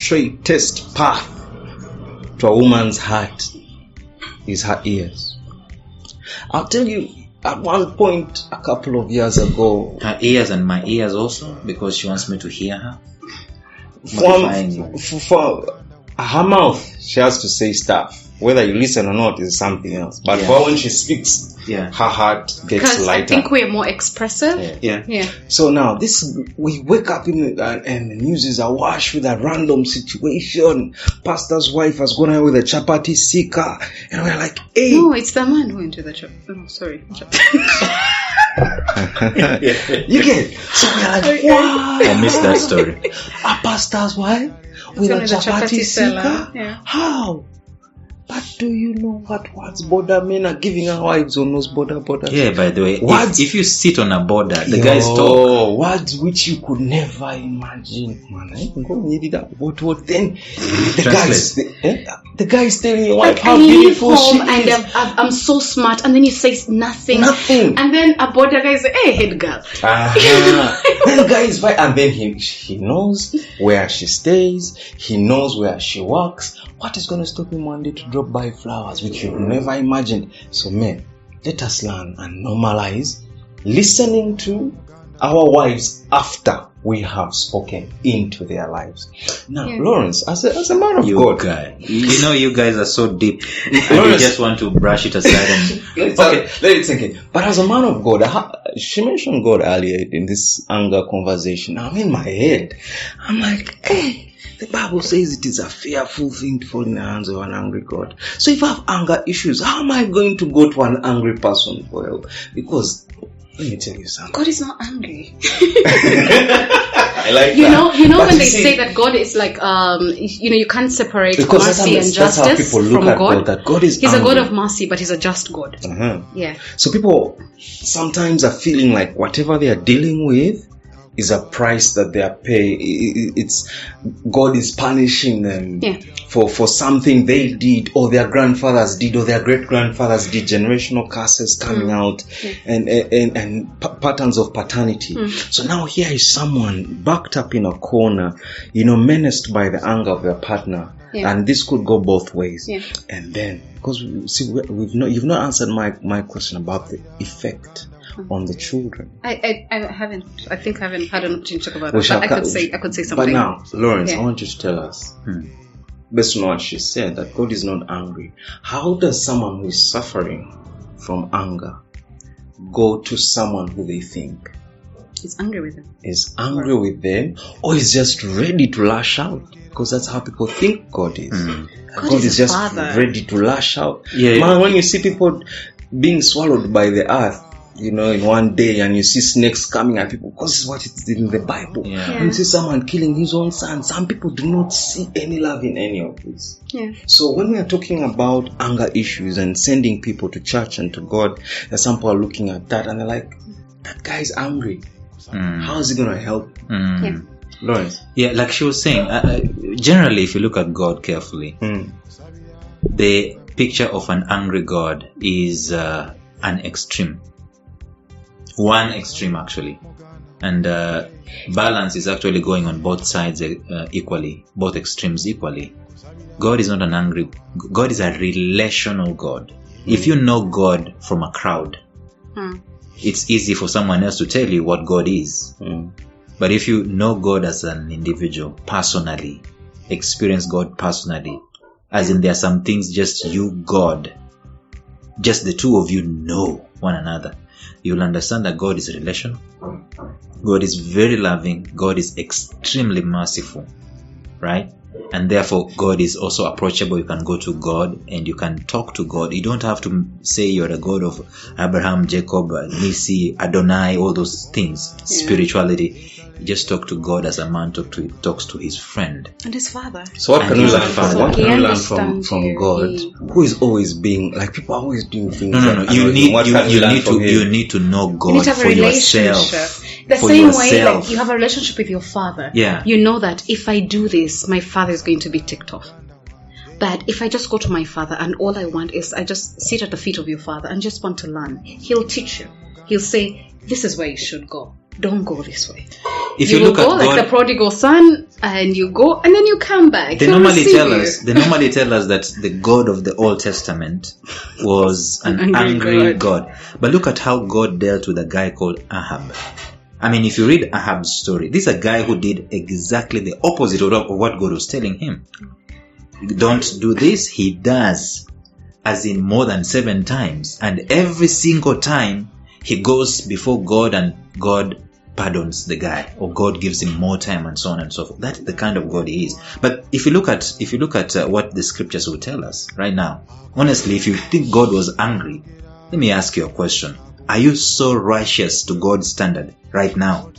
straightest path to a woman's heart is her ears. I'll tell you, at one point a couple of years ago, her ears and my ears also, because she wants me to hear her. For her mouth, she has to say stuff. Whether you listen or not is something else. But for when she speaks, her heart gets because lighter. I think we're more expressive. Yeah. So now we wake up and the news is awash with a random situation. Pastor's wife has gone out with a chapati seeker, and we're like, hey. No, it's the man who went to the chapati. Oh, sorry. You get it? So we're like, wow. I missed that story. A pastor's wife with a chapati seeker? Yeah. How? But do you know what words border men are giving our wives on those border? Yeah, by the way, words, if you sit on a border, the guys talk. Words which you could never imagine. Man, I can go and read that. What then? The guys telling your wife how beautiful she is. And I'm so smart. And then you say nothing. And then a border guy says, hey, head girl. Then the guy is right. And then he knows where she stays. He knows where she works. What is going to stop him one day to drop by flowers, which you've never imagined? So men, let us learn and normalize listening to our wives after we have spoken into their lives. Now, Lawrence, as a man of God, you know, you guys are so deep. And you just want to brush it aside. And let it sink in. But as a man of God, she mentioned God earlier in this anger conversation. I'm in my head. I'm like, hey. The Bible says it is a fearful thing to fall in the hands of an angry God. So if I have anger issues, how am I going to go to an angry person for help? Because, let me tell you something. God is not angry. I like you that. You know, but when they say that God is like, you can't separate mercy and justice from God. That God is He's angry. a God of mercy, but He's a just God. Yeah. So people sometimes are feeling like whatever they are dealing with is a price that they are paying. It's God is punishing them for something they did, or their grandfathers did, or their great grandfathers did. Generational curses coming out, and patterns of paternity. So now here is someone backed up in a corner, menaced by the anger of their partner, and this could go both ways. And then, because you've not answered my question about the effect on the children. I haven't. I think I haven't had an opportunity to talk about that. But I could say something. But now, Lawrence, I want you to tell us, based on what she said, that God is not angry. How does someone who is suffering from anger go to someone who they think is angry with them? Is angry with them, or is just ready to lash out? Because that's how people think God is. God is just ready to lash out. Man, when you see people being swallowed by the earth, in one day, and you see snakes coming at people, because it's what it's in the Bible. When you see someone killing his own son, some people do not see any love in any of this. So when we are talking about anger issues and sending people to church and to God, there's some people are looking at that and they're like, that guy's angry. How is he going to help? Lawrence? Yeah, like she was saying, generally, if you look at God carefully, the picture of an angry God is an extreme. One extreme, actually. And balance is actually going on both sides equally, both extremes equally. God is not an angry God. Is a relational God. If you know God from a crowd, it's easy for someone else to tell you what God is. But if you know God as an individual, personally, experience God personally, as in there are some things just you, God, just the two of you know one another, you'll understand that God is relational. God is very loving. God is extremely merciful, right? And therefore, God is also approachable. You can go to God and you can talk to God. You don't have to say you're the God of Abraham, Jacob, Nisi, Adonai, all those things, spirituality. You just talk to God as a man talks to his friend and his father. So what can we learn from? What can we learn from God, who is always being like, people are always doing things? No. You need to know God for yourself. The same way, like, you have a relationship with your father. You know that if I do this, my father is going to be ticked off. But if I just go to my father and all I want is I just sit at the feet of your father and just want to learn, he'll teach you. He'll say, this is where you should go. don't go this way. If you look go at God, like the prodigal son, and you go, and then you come back. They normally tell us that the God of the Old Testament was an angry God. But look at how God dealt with a guy called Ahab. I mean, if you read Ahab's story, this is a guy who did exactly the opposite of what God was telling him. Don't do this. He does, as in more than 7 times. And every single time he goes before God, and God pardons the guy, or God gives him more time, and so on and so forth. That's the kind of God he is. But if you look at what the scriptures will tell us right now, honestly, if you think God was angry, let me ask you a question. Are you so righteous to God's standard right now?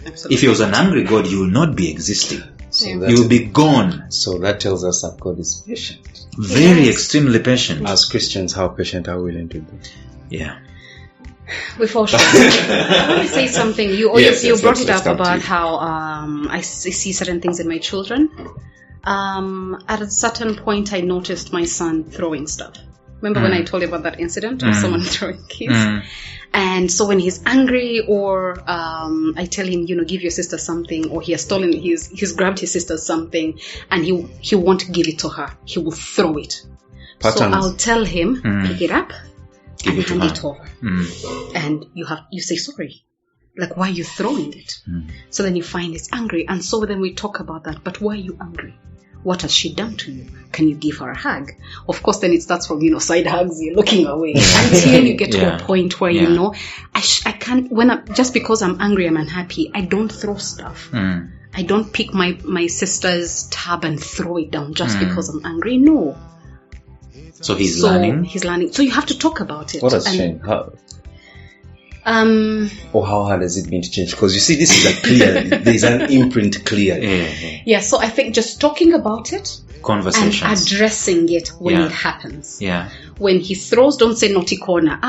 Absolutely. If he was an angry God, you will not be existing. So you will be gone. So that tells us that God is patient. Very extremely patient. As Christians, how patient are we willing to be? Yeah. Before sure. I want to say something. You brought it up about how I see certain things in my children. At a certain point, I noticed my son throwing stuff. Remember when I told you about that incident of someone throwing keys? And so when he's angry, or I tell him, give your sister something, or he has stolen, he's grabbed his sister something, and he won't give it to her. He will throw it. Patterns. So I'll tell him, pick it up and hand it over. And you say sorry. Like, why are you throwing it? So then you find he's angry, and so then we talk about that. But why are you angry? What has she done to you? Can you give her a hug? Of course, then it starts from, side hugs, you're looking away. Until you get to a point where, I can't, just because I'm angry, I'm unhappy, I don't throw stuff. I don't pick my sister's tab and throw it down just because I'm angry. No. So he's learning? He's learning. So you have to talk about it. What has changed? How? Or how hard has it been to change? Because you see, this is there's an imprint clear. Yeah, so I think just talking about it, conversations, and addressing it when it happens. Yeah. When he throws, don't say naughty corner.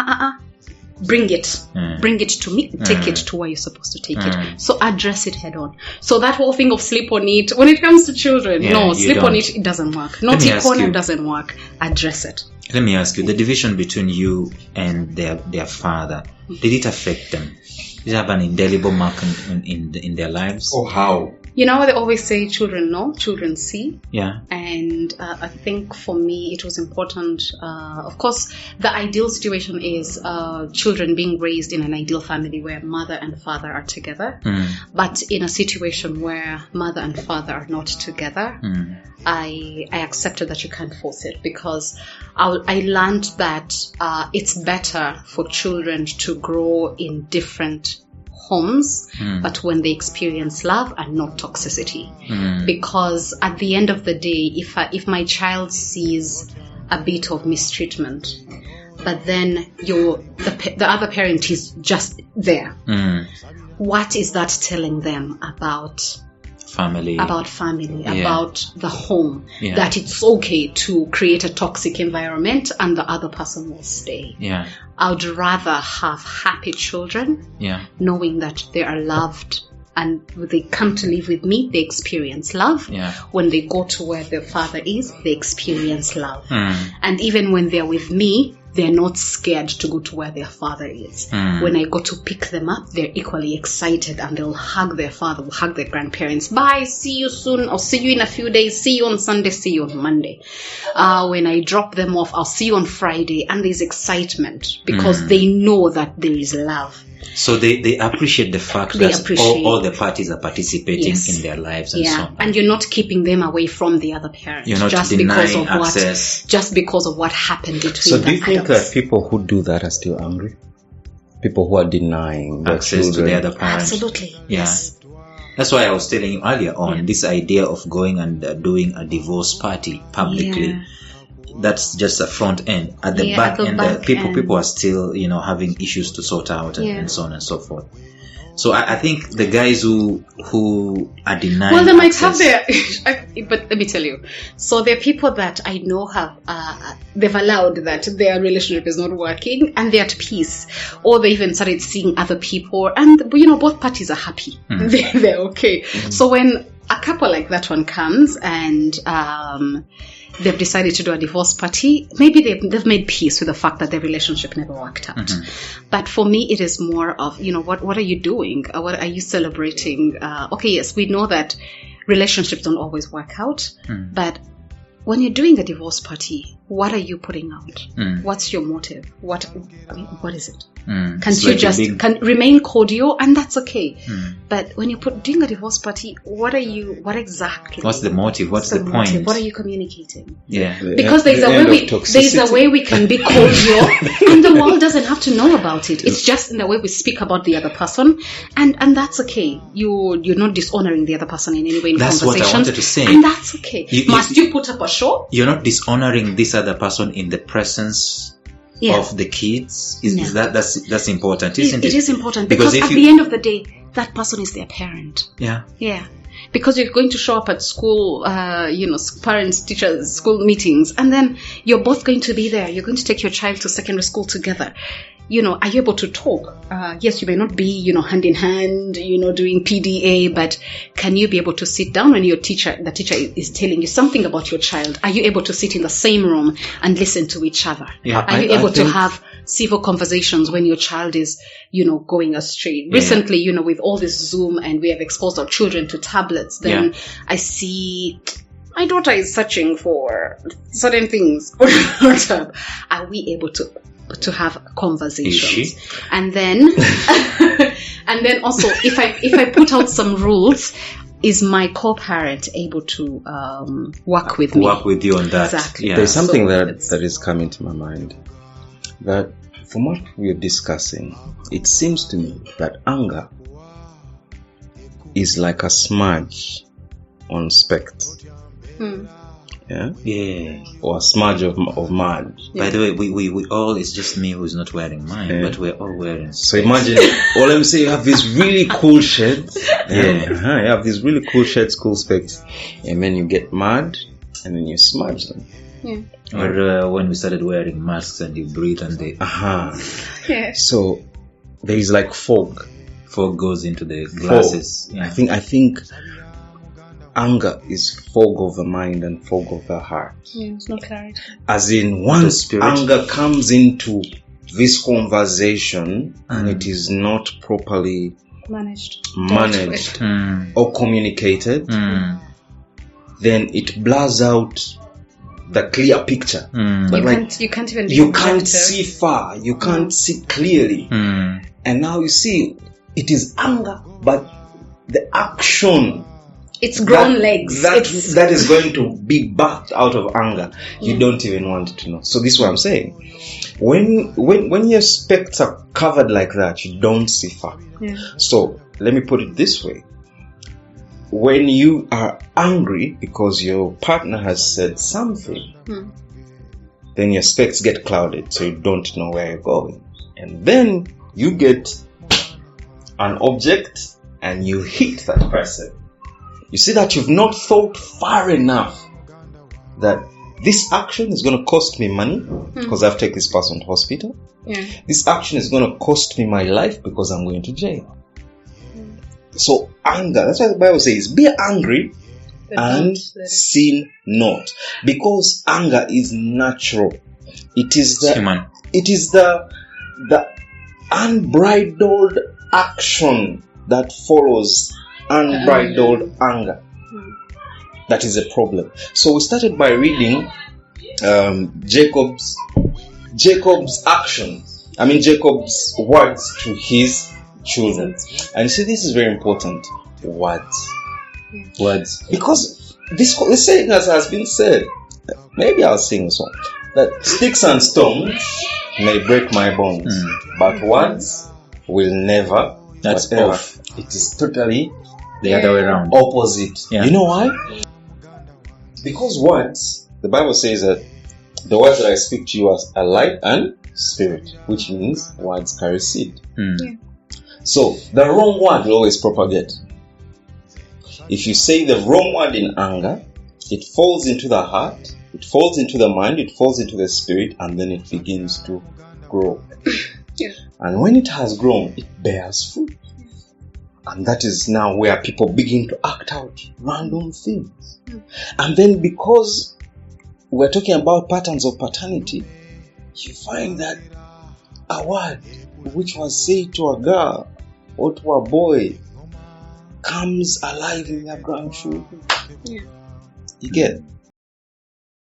Bring it. Bring it to me. Take it to where you're supposed to take it. So address it head on. So that whole thing of sleep on it, when it comes to children, sleep on it doesn't work. Naughty corner doesn't work. Address it. Let me ask you, the division between you and their father, did it affect them? Did it have an indelible mark in their lives? Oh, how? They always say children know, children see. Yeah. And I think for me it was important. Of course, the ideal situation is children being raised in an ideal family where mother and father are together. But in a situation where mother and father are not together, I accepted that you can't force it, because I learned that it's better for children to grow in different homes, but when they experience love and not toxicity. Because at the end of the day, if my child sees a bit of mistreatment, but then the other parent is just there, what is that telling them about family, about the home, that it's okay to create a toxic environment and the other person will stay? I would rather have happy children, knowing that they are loved, and when they come to live with me, they experience love. When they go to where their father is, they experience love. And even when they're with me, they're not scared to go to where their father is. When I go to pick them up, they're equally excited, and they'll hug their father, will hug their grandparents. Bye, see you soon. I'll see you in a few days. See you on Sunday, see you on Monday. When I drop them off, I'll see you on Friday. And there's excitement because they know that there is love. So they appreciate the fact that all the parties are participating in their lives and so on. And you're not keeping them away from the other parent. You're not denying access. Just because of what happened between them. So do you think that people who do that are still angry? People who are denying access to the other parent? Absolutely, yes. That's why I was telling you earlier on, this idea of going and doing a divorce party publicly. That's just a front end. At the back end, people are still, having issues to sort out and so on and so forth. So I think the guys who are denying, well, they might have their, but let me tell you. So there are people that I know have, they've allowed that their relationship is not working and they're at peace, or they even started seeing other people, and both parties are happy. They're okay. So when a couple like that one comes and they've decided to do a divorce party. Maybe they've made peace with the fact that their relationship never worked out. Mm-hmm. But for me, it is more of, what are you doing? What are you celebrating? Okay, yes, we know that relationships don't always work out, but when you're doing a divorce party, what are you putting out? What's your motive? What is it? Can't you just remain cordial, and that's okay. But when you're doing a divorce party, what exactly? What's the motive? What's the point? What are you communicating? Yeah. Because there's a way we can be cordial, and the world doesn't have to know about it. It's just in the way we speak about the other person, and that's okay. You're not dishonoring the other person in any way in that's conversation. That's what I wanted to say. And that's okay. Must you put up a show? You're not dishonoring this other person in the presence of the kids. That's important, isn't it? It is important because at the end of the day, that person is their parent. Yeah. Yeah. Because you're going to show up at school, parents, teachers, school meetings, and then you're both going to be there. You're going to take your child to secondary school together. Are you able to talk? Yes, you may not be, hand in hand, doing PDA, but can you be able to sit down when the teacher is telling you something about your child? Are you able to sit in the same room and listen to each other? Yeah, Are you able to have civil conversations when your child is, going astray? Yeah. Recently, with all this Zoom and we have exposed our children to tablets, then I see my daughter is searching for certain things. Are we able to have conversations? And then also if I put out some rules, is my co-parent able to work with me? Work with you on that. Exactly. Yeah. There's something that is coming to my mind, that from what we're discussing, it seems to me that anger is like a smudge on specs. Yeah, or a smudge of mud. By the way, we all, it's just me who's not wearing mine, but we're all wearing. So imagine, or let me say, you have these really cool shirts. You have these really cool shirts, cool specs, and then you get mud, and then you smudge them. Yeah. Or when we started wearing masks and you breathe and they. Yeah. So there is like fog. Fog goes into the glasses. Yeah. I think anger is fog of the mind and fog of the heart. Yeah, it's not clarity. As in, once anger comes into this conversation and it is not properly managed or communicated, then it blurs out the clear picture. You can't even. You can't see far. You can't see clearly. And now you see, it is anger, but the action. It's grown legs. That is going to be birthed out of anger. You don't even want to know. So this is what I'm saying. When your specs are covered like that, you don't see far. Yeah. So let me put it this way. When you are angry because your partner has said something, then your specs get clouded, so you don't know where you're going. And then you get an object and you hit that person. You see that you've not thought far enough that this action is going to cost me money because I have to take this person to hospital. Yeah. This action is going to cost me my life because I'm going to jail. So anger, that's why the Bible says, be angry and sin not. Because anger is natural. It is human. It is the unbridled action that follows unbridled anger. That is a problem. So we started by reading Jacob's actions. Jacob's words to his children. And you see, this is very important. Words. Because this saying, as has been said, maybe I'll sing a song, that sticks and stones may break my bones, but words will never. That's off. It is totally the other way around. Opposite. Yeah. You know why? Because words, the Bible says that the words that I speak to you are light and spirit, which means words carry seed. Yeah. So the wrong word will always propagate. If you say the wrong word in anger, it falls into the heart, it falls into the mind, it falls into the spirit, and then it begins to grow. Yeah. And when it has grown, it bears fruit. And that is now where people begin to act out random things. And then because we're talking about patterns of paternity, you find that a word which was said to a girl or to a boy comes alive in their grandchildren. You get?